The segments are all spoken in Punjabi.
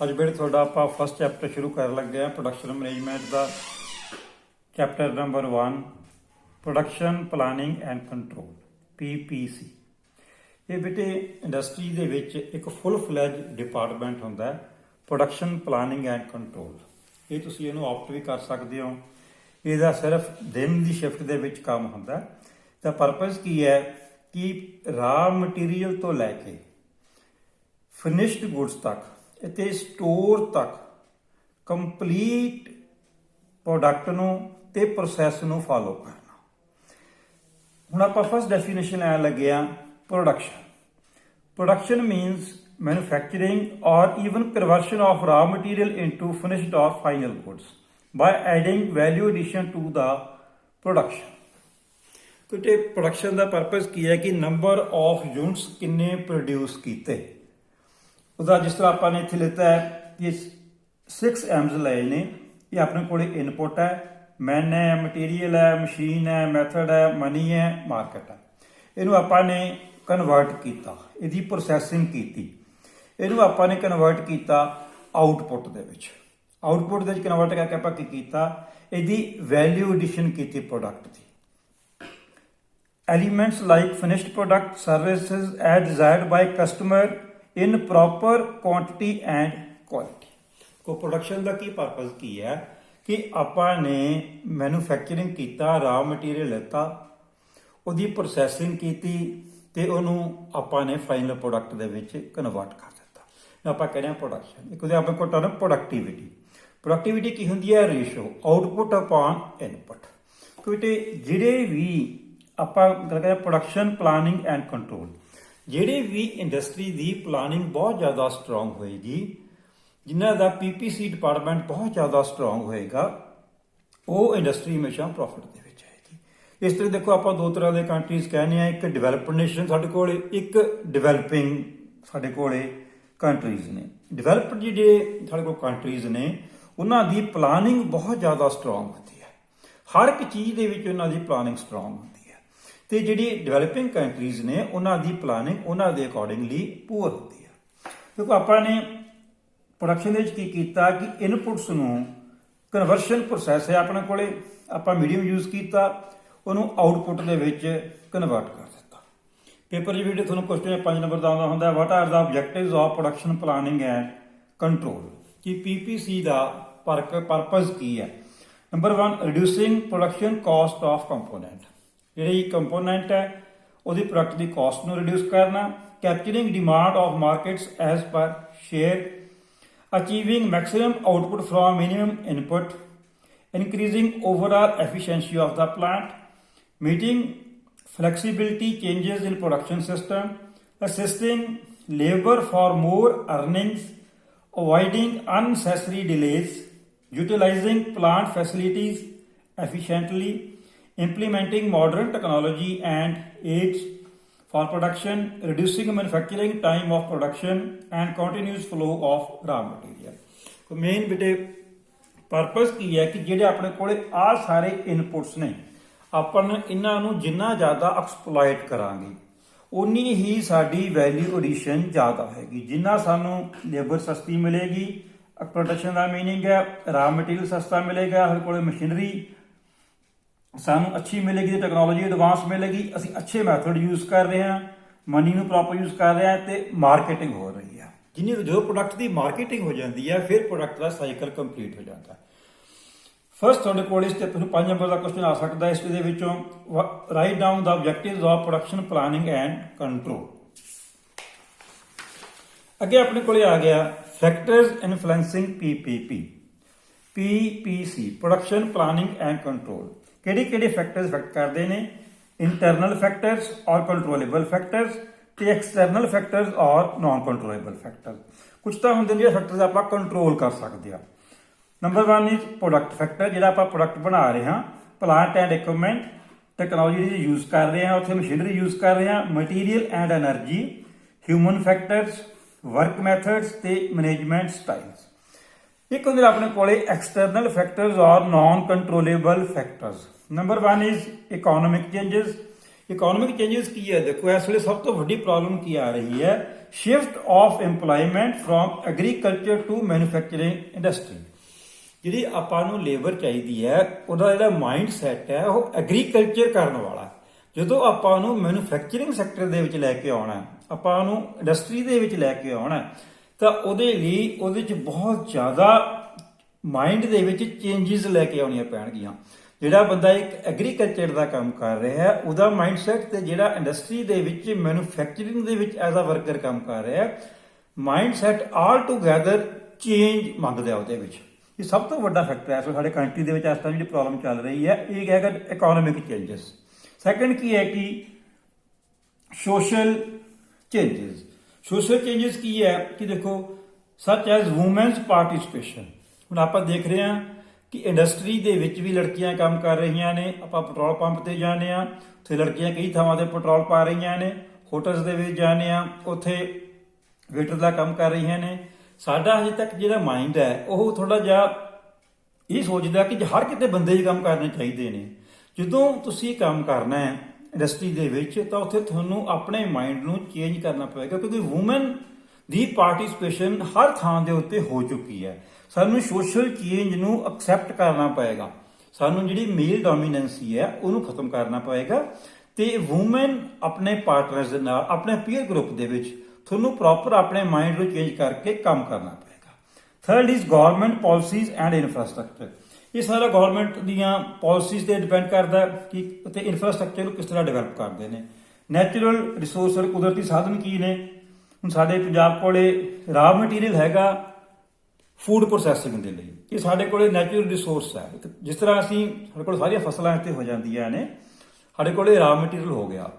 ਅੱਜ ਬੇਟੇ ਤੁਹਾਡਾ ਆਪਾਂ ਫਸਟ ਚੈਪਟਰ ਸ਼ੁਰੂ ਕਰਨ ਲੱਗੇ ਆ production management the. Chapter number 1 production planning and control PPC। ਇਹ ਬੇਟੇ ਇੰਡਸਟਰੀ ਦੇ ਵਿੱਚ ਇੱਕ ਫੁੱਲ ਫਲੈਜ ਡਿਪਾਰਟਮੈਂਟ ਹੁੰਦਾ ਹੈ ਪ੍ਰੋਡਕਸ਼ਨ ਪਲਾਨਿੰਗ ਐਂਡ ਕੰਟਰੋਲ। ਇਹ ਤੁਸੀਂ ਇਹਨੂੰ ਆਪਟ ਵੀ ਕਰ ਸਕਦੇ ਹੋ। ਇਹਦਾ ਸਿਰਫ ਦਿਨ ਦੀ ਸ਼ਿਫਟ ਦੇ ਵਿੱਚ ਕੰਮ ਹੁੰਦਾ। ਤਾਂ ਪਰਪਸ ਕੀ ਹੈ ਕਿ ਰਾ ਮਟੀਰੀਅਲ ਤੋਂ ਲੈ ਕੇ ਫਿਨਿਸ਼ਡ ਗੁੱਡਸ ਤੱਕ ਅਤੇ ਸਟੋਰ ਤੱਕ ਕੰਪਲੀਟ ਪ੍ਰੋਡਕਟ ਨੂੰ ਤੇ ਪ੍ਰੋਸੈਸ ਨੂੰ ਫਾਲੋ ਕਰਨਾ। ਹੁਣ ਆਪਾਂ ਫਸਟ ਡੈਫੀਨੇਸ਼ਨ ਲੈਣ ਲੱਗੇ ਆ production. Production means manufacturing or even conversion of raw material into finished or final goods by adding value addition to the production। ਕਿਉਂਕਿ ਪ੍ਰੋਡਕਸ਼ਨ ਦਾ ਪਰਪਸ ਕੀ ਹੈ ਕਿ ਨੰਬਰ ਆਫ ਯੂਨਿਟਸ ਕਿੰਨੇ ਪ੍ਰੋਡਿਊਸ ਕੀਤੇ। ਉਹਦਾ ਜਿਸ ਤਰ੍ਹਾਂ ਆਪਾਂ ਨੇ ਇੱਥੇ ਲਿਖਤਾ ਹੈ ਕਿ 6 M's ਲਏ ਨੇ। ਇਹ ਆਪਣੇ ਕੋਲੇ ਇਨਪੁਟ ਹੈ, ਮੈਨ ਹੈ, ਮਟੀਰੀਅਲ ਹੈ, ਮਸ਼ੀਨ ਹੈ, ਮੈਥਡ ਹੈ, ਮਨੀ ਹੈ, ਮਾਰਕੀਟ ਹੈ। ਇਹਨੂੰ ਆਪਾਂ ਨੇ ਕਨਵਰਟ ਕੀਤਾ, ਇਹਦੀ ਪ੍ਰੋਸੈਸਿੰਗ ਕੀਤੀ, ਇਹਨੂੰ ਆਪਾਂ ਨੇ ਕਨਵਰਟ ਕੀਤਾ ਆਊਟਪੁੱਟ ਦੇ ਵਿੱਚ। ਆਊਟਪੁੱਟ ਦੇ ਵਿੱਚ ਕਨਵਰਟ ਕਰਕੇ ਆਪਾਂ ਕੀ ਕੀਤਾ, ਇਹਦੀ ਵੈਲਿਊ ਐਡੀਸ਼ਨ ਕੀਤੀ ਪ੍ਰੋਡਕਟ ਦੀ। Elements like finished product services as desired by customer in proper quantity and quality. ਕੋ ਪ੍ਰੋਡਕਸ਼ਨ ਦਾ ਕੀ ਪਰਪਸ ਕੀ ਹੈ ਕਿ ਆਪਾਂ ਨੇ ਮੈਨੂਫੈਕਚਰਿੰਗ ਕੀਤਾ, ਰਾ ਮਟੀਰੀਅਲ ਲਿੱਤਾ, ਉਹਦੀ ਪ੍ਰੋਸੈਸਿੰਗ ਕੀਤੀ ਤੇ ਉਹਨੂੰ ਆਪਾਂ ਨੇ ਫਾਈਨਲ ਪ੍ਰੋਡਕਟ ਦੇ ਵਿੱਚ ਕਨਵਰਟ ਕਰ ਦਿੱਤਾ। ਆਪਾਂ ਕਹਿੰਦੇ ਹਾਂ ਪ੍ਰੋਡਕਸ਼ਨ। ਇੱਕ ਉਹਦੇ ਆਪਣੇ ਕੋਲ ਟਰਮ ਪ੍ਰੋਡਕਟਿਵਿਟੀ। ਪ੍ਰੋਡਕਟਿਵਿਟੀ ਕੀ ਹੁੰਦੀ ਹੈ? Ratio output upon input. ਕਿਉਂਕਿ ਜਿਹੜੇ ਵੀ ਆਪਾਂ ਗੱਲ ਕਰਦੇ ਪ੍ਰੋਡਕਸ਼ਨ ਪਲਾਨਿੰਗ ਐਂਡ ਕੰਟਰੋਲ, ਜਿਹੜੇ ਵੀ ਇੰਡਸਟਰੀ ਦੀ ਪਲਾਨਿੰਗ ਬਹੁਤ ਜ਼ਿਆਦਾ ਸਟਰੋਂਗ ਹੋਏਗੀ, ਜਿਨ੍ਹਾਂ ਦਾ PPC ਡਿਪਾਰਟਮੈਂਟ ਬਹੁਤ ਜ਼ਿਆਦਾ ਸਟਰੋਂਗ ਹੋਏਗਾ, ਉਹ ਇੰਡਸਟਰੀ ਹਮੇਸ਼ਾ ਪ੍ਰੋਫਿਟ ਦੇ ਵਿੱਚ ਆਏਗੀ। ਇਸ ਤਰ੍ਹਾਂ ਦੇਖੋ ਆਪਾਂ ਦੋ ਤਰ੍ਹਾਂ ਦੇ ਕੰਟਰੀਜ਼ ਕਹਿੰਦੇ ਆ, ਇੱਕ ਡਿਵੈਲਪਡ ਨੇਸ਼ਨ ਸਾਡੇ ਕੋਲ, ਇੱਕ ਡਿਵੈਲਪਿੰਗ ਸਾਡੇ ਕੋਲੇ ਕੰਟਰੀਜ਼ ਨੇ। ਡਿਵੈਲਪਡ ਜਿਹੜੇ ਸਾਡੇ ਕੋਲ ਕੰਟਰੀਜ਼ ਨੇ ਉਹਨਾਂ ਦੀ ਪਲਾਨਿੰਗ ਬਹੁਤ ਜ਼ਿਆਦਾ ਸਟਰੋਂਗ ਹੁੰਦੀ ਹੈ। ਹਰ ਇੱਕ ਚੀਜ਼ ਦੇ ਵਿੱਚ ਉਹਨਾਂ ਦੀ ਪਲਾਨਿੰਗ ਸਟਰੋਂਗ ਹੁੰਦੀ ਹੈ। ਤੇ ਜਿਹੜੀ ਡਿਵੈਲਪਿੰਗ ਕੰਟਰੀਜ਼ ਨੇ ਉਹਨਾਂ ਦੀ ਪਲਾਨਿੰਗ ਉਹਨਾਂ ਦੇ ਅਕੋਰਡਿੰਗਲੀ ਪੂਅਰ ਹੁੰਦੀ ਹੈ। ਕਿਉਂਕਿ ਆਪਾਂ ਨੇ ਪ੍ਰੋਡਕਸ਼ਨ ਦੇ ਵਿੱਚ ਕੀ ਕੀਤਾ ਕਿ ਇਨਪੁਟਸ ਨੂੰ ਕਨਵਰਸ਼ਨ ਪ੍ਰੋਸੈਸ ਹੈ ਆਪਣੇ ਕੋਲੇ, ਆਪਾਂ ਮੀਡੀਅਮ ਯੂਜ਼ ਕੀਤਾ, ਉਹਨੂੰ ਆਊਟਪੁੱਟ ਦੇ ਵਿੱਚ ਕਨਵਰਟ ਕਰ ਦਿੱਤਾ। ਪੇਪਰ ਦੀ ਵੀਡੀਓ ਤੁਹਾਨੂੰ ਕੁਐਸਚਨ 5 ਨੰਬਰ ਦਾ ਆਉਂਦਾ ਹੁੰਦਾ, what are the objectives of production planning and control. ਕਿ PPC ਦਾ ਪਰਪਸ ਕੀ ਹੈ? Number 1 reducing production cost of component. ਜਿਹੜੀ ਕੰਪੋਨੈਂਟ ਹੈ ਉਹਦੀ ਪ੍ਰੋਡਕਟ ਦੀ ਕਾਸਟ ਨੂੰ ਰਿਡਿਊਸ ਕਰਨਾ। Capturing demand of markets as per share. Achieving maximum output from minimum input. increasing overall efficiency of the plant, meeting flexibility changes in production system, assisting labor for more earnings, avoiding unnecessary delays, utilizing plant facilities efficiently, implementing modern technology and aids for production, reducing manufacturing time of production and continuous flow of raw material। So main bit purpose ਕੀ ਹੈ ਕਿ ਜਿਹੜੇ ਆਪਣੇ ਕੋਲੇ ਆਹ ਸਾਰੇ ਇਨਪੁਟਸ ਨੇ, ਆਪਾਂ ਨੂੰ ਇਹਨਾਂ ਨੂੰ ਜਿੰਨਾ ਜ਼ਿਆਦਾ ਐਕਸਪਲੋਇਟ ਕਰਾਂਗੇ ਉਨੀ ਹੀ ਸਾਡੀ ਵੈਲਿਊ ਐਡੀਸ਼ਨ ਜ਼ਿਆਦਾ ਹੋਏਗੀ। ਜਿੰਨਾ ਸਾਨੂੰ ਲੇਬਰ ਸਸਤੀ ਮਿਲੇਗੀ, ਪ੍ਰੋਡਕਸ਼ਨ ਦਾ ਮੀਨਿੰਗ ਹੈ ਰਾ ਮਟੀਰੀਅਲ ਸਸਤਾ ਮਿਲੇਗਾ, ਸਾਡੇ ਕੋਲੇ ਮਸ਼ੀਨਰੀ ਸਾਨੂੰ ਅੱਛੀ ਮਿਲੇਗੀ, ਤੇ ਟੈਕਨੋਲੋਜੀ ਐਡਵਾਂਸ ਮਿਲੇਗੀ, ਅਸੀਂ ਅੱਛੇ ਮੈਥਡ ਯੂਜ਼ ਕਰ ਰਹੇ ਹਾਂ, ਮਨੀ ਨੂੰ ਪ੍ਰੋਪਰ ਯੂਜ਼ ਕਰ ਰਹੇ ਹਾਂ, ਤੇ ਮਾਰਕੀਟਿੰਗ ਹੋ ਰਹੀ ਹੈ। ਜਿੰਨੀ ਜਦੋਂ ਪ੍ਰੋਡਕਟ ਦੀ ਮਾਰਕੀਟਿੰਗ ਹੋ ਜਾਂਦੀ ਹੈ ਫਿਰ ਪ੍ਰੋਡਕਟ ਦਾ ਸਾਈਕਲ ਕੰਪਲੀਟ ਹੋ ਜਾਂਦਾ ਹੈ। ਫਸਟ ਤੁਹਾਡੇ ਕੋਲ ਇਸ ਤੇ ਤੁਹਾਨੂੰ 5 ਨੰਬਰ ਦਾ ਕੁਐਸਚਨ ਆ ਸਕਦਾ ਹੈ। ਇਸ ਦੇ ਵਿੱਚੋਂ right down the objectives of production planning and control. ਅੱਗੇ ਆਪਣੇ ਕੋਲੇ ਆ ਗਿਆ factors influencing PPC production planning and control. ਕਿਹੜੇ ਕਿਹੜੇ ਫੈਕਟਰਸ ਇਫੈਕਟ ਕਰਦੇ ਨੇ? ਇੰਟਰਨਲ ਫੈਕਟਰਸ ਔਰ ਕੰਟਰੋਲੇਬਲ ਫੈਕਟਰਸ ਤੇ ਐਕਸਟਰਨਲ ਫੈਕਟਰਸ ਔਰ ਨਾਨ ਕੰਟਰੋਲੇਬਲ ਫੈਕਟਰ। ਕੁਝ ਤਾਂ ਹੁੰਦੇ ਨੇ ਜਿਹੜੇ ਫੈਕਟਰਸ ਆਪਾਂ ਕੰਟਰੋਲ ਕਰ ਸਕਦੇ ਆ। ਨੰਬਰ 1 ਇਜ਼ ਪ੍ਰੋਡਕਟ ਫੈਕਟਰ, ਜਿਹੜਾ ਆਪਾਂ ਪ੍ਰੋਡਕਟ ਬਣਾ ਰਹੇ ਹਾਂ, ਪਲਾਂਟ ਐਂਡ ਇਕਵਿਪਮੈਂਟ, ਟੈਕਨੋਲੋਜੀ ਦੀ ਯੂਜ਼ ਕਰ ਰਹੇ ਹਾਂ, ਉੱਥੇ ਮਸ਼ੀਨਰੀ ਯੂਜ਼ ਕਰ ਰਹੇ ਹਾਂ, material and energy, human factors, work methods ਤੇ ਮੈਨੇਜਮੈਂਟ ਸਟਾਈਲਸ। ਇੱਕ ਹੁੰਦੇ ਆਪਣੇ ਕੋਲੇ ਐਕਸਟਰਨਲ ਫੈਕਟਰਸ ਔਰ non controllable factors. Number 1 is economic changes. Economic changes ਕੀ ਹੈ? ਦੇਖੋ ਇਸ ਵੇਲੇ ਸਭ ਤੋਂ ਵੱਡੀ ਪ੍ਰੋਬਲਮ ਕੀ ਆ ਰਹੀ ਹੈ shift of employment from agriculture to manufacturing industry. ਜਿਹੜੀ ਆਪਾਂ ਨੂੰ ਲੇਬਰ ਚਾਹੀਦੀ ਹੈ ਉਹਦਾ ਜਿਹੜਾ ਮਾਈਂਡ ਸੈਟ ਹੈ ਉਹ ਐਗਰੀਕਲਚਰ ਕਰਨ ਵਾਲਾ। ਜਦੋਂ ਆਪਾਂ ਉਹਨੂੰ ਮੈਨੂਫੈਕਚਰਿੰਗ ਸੈਕਟਰ ਦੇ ਵਿੱਚ ਲੈ ਕੇ ਆਉਣਾ, ਆਪਾਂ ਉਹਨੂੰ ਇੰਡਸਟਰੀ ਦੇ ਵਿੱਚ ਲੈ ਕੇ ਆਉਣਾ, ਤਾਂ ਉਹਦੇ ਲਈ ਉਹਦੇ 'ਚ ਬਹੁਤ ਜ਼ਿਆਦਾ ਮਾਈਂਡ ਦੇ ਵਿੱਚ ਚੇਂਜਸ ਲੈ ਕੇ ਆਉਣੀਆਂ ਪੈਣਗੀਆਂ। ਜਿਹੜਾ ਬੰਦਾ ਇੱਕ ਐਗਰੀਕਲਚਰ ਦਾ ਕੰਮ ਕਰ ਰਿਹਾ ਹੈ ਉਹਦਾ ਮਾਈਂਡ ਸੈਟ ਤੇ ਜਿਹੜਾ ਇੰਡਸਟਰੀ ਦੇ ਵਿੱਚ ਮੈਨੂਫੈਕਚਰਿੰਗ ਦੇ ਵਿੱਚ ਐਜ਼ ਅ ਵਰਕਰ ਕੰਮ ਕਰ ਰਿਹਾ ਹੈ, ਮਾਈਂਡ ਸੈਟ ਆਲ ਟੂਗੈਦਰ ਚੇਂਜ ਮੰਗਦਾ ਉਹਦੇ ਵਿੱਚ। ਇਹ ਸਭ ਤੋਂ ਵੱਡਾ ਫੈਕਟਰ ਹੈ। ਸੋ ਸਾਡੇ ਕੰਟਰੀ ਦੇ ਵਿੱਚ ਇਸ ਟਾਈਮ ਜਿਹੜੀ ਪ੍ਰੋਬਲਮ ਚੱਲ ਰਹੀ ਹੈ ਇਹ ਹੈਗਾ ਇਕਨੋਮਿਕ ਚੇਂਜਸ। ਸੈਕੰਡ ਕੀ ਹੈ ਕਿ ਸੋਸ਼ਲ ਚੇਂਜਸ। ਸੋਸ਼ਲ ਚੇਂਜਸ ਕੀ ਹੈ ਕਿ ਦੇਖੋ ਸੱਚ ਐਜ਼ ਵੂਮੈਨਸ ਪਾਰਟਿਸਿਪੇਸ਼ਨ। ਹੁਣ ਆਪਾਂ ਦੇਖ ਰਹੇ ਹਾਂ ਕਿ ਇੰਡਸਟਰੀ ਦੇ ਵਿੱਚ ਵੀ ਲੜਕੀਆਂ ਕੰਮ ਕਰ ਰਹੀਆਂ ਨੇ। ਆਪਾਂ ਪੈਟਰੋਲ ਪੰਪ ਤੇ ਜਾਂਦੇ ਹਾਂ, ਉੱਥੇ ਲੜਕੀਆਂ ਕਈ ਥਾਵਾਂ ਤੇ ਪੈਟਰੋਲ ਪਾ ਰਹੀਆਂ ਨੇ। ਹੋਟਲਸ ਦੇ ਵਿੱਚ ਜਾਂਦੇ ਹਾਂ, ਉੱਥੇ ਵੇਟਰ ਦਾ ਕੰਮ ਕਰ ਰਹੀਆਂ ਨੇ। ਸਾਡਾ ਹਜੇ ਤੱਕ ਜਿਹੜਾ ਮਾਈਂਡ ਹੈ ਉਹ ਥੋੜਾ ਜਿਹਾ ਇਹ ਸੋਚਦਾ ਕਿ ਹਰ ਕਿਤੇ ਬੰਦੇ ਹੀ ਕੰਮ ਕਰਨੇ ਚਾਹੀਦੇ ਨੇ। ਜਦੋਂ ਤੁਸੀਂ ਕੰਮ ਕਰਨਾ ਹੈ ਇੰਡਸਟਰੀ ਦੇ ਵਿੱਚ ਤਾਂ ਉੱਥੇ ਤੁਹਾਨੂੰ ਆਪਣੇ ਮਾਈਂਡ ਨੂੰ ਚੇਂਜ ਕਰਨਾ ਪਵੇਗਾ, ਕਿਉਂਕਿ ਵੂਮਨ ਦੀ ਪਾਰਟਿਸਿਪੇਸ਼ਨ ਹਰ ਥਾਂ ਦੇ ਉੱਤੇ ਹੋ ਚੁੱਕੀ ਹੈ। ਸਾਨੂੰ ਸੋਸ਼ਲ ਚੇਂਜ ਨੂੰ ਐਕਸੈਪਟ ਕਰਨਾ ਪਏਗਾ। ਸਾਨੂੰ ਜਿਹੜੀ ਮੇਲ ਡੋਮੀਨੈਂਸੀ ਹੈ ਉਹਨੂੰ ਖਤਮ ਕਰਨਾ ਪਏਗਾ ਤੇ ਵੂਮਨ ਆਪਣੇ ਪਾਰਟਨਰਸ ਦੇ ਨਾਲ, ਆਪਣੇ ਪੀਅਰ ਗਰੁੱਪ ਦੇ ਵਿੱਚ ਤੁਹਾਨੂੰ ਪ੍ਰੋਪਰ ਆਪਣੇ ਮਾਈਂਡ ਨੂੰ ਚੇਂਜ ਕਰਕੇ ਕੰਮ ਕਰਨਾ ਪਏਗਾ। Third is government policies and infrastructure. ਇਹ ਸਾਰਾ ਗਵਰਨਮੈਂਟ ਦੀਆਂ ਪਾਲਿਸੀਜ਼ ਤੇ ਡਿਪੈਂਡ ਕਰਦਾ ਕਿ ਅਤੇ ਇਨਫਰਾਸਟ੍ਰਕਚਰ ਨੂੰ ਕਿਸ ਤਰ੍ਹਾਂ ਡਿਵੈਲਪ ਕਰਦੇ ਨੇ। ਨੈਚੁਰਲ ਰਿਸੋਰਸ, ਕੁਦਰਤੀ ਸਾਧਨ ਕੀ ਨੇ। ਹੁਣ ਸਾਡੇ ਪੰਜਾਬ ਕੋਲੇ ਰਾ ਮਟੀਰੀਅਲ ਹੈਗਾ ਫੂਡ ਪ੍ਰੋਸੈਸਿੰਗ ਦੇ ਲਈ। ਇਹ ਸਾਡੇ ਕੋਲੇ ਨੈਚੁਰਲ ਰਿਸੋਰਸ ਹੈ। ਜਿਸ ਤਰ੍ਹਾਂ ਸਾਡੇ ਕੋਲ ਸਾਰੀਆਂ ਫਸਲਾਂ ਇੱਥੇ ਹੋ ਜਾਂਦੀਆਂ ਨੇ, ਸਾਡੇ ਕੋਲੇ ਰਾ ਮਟੀਰੀਅਲ ਹੋ ਗਿਆ,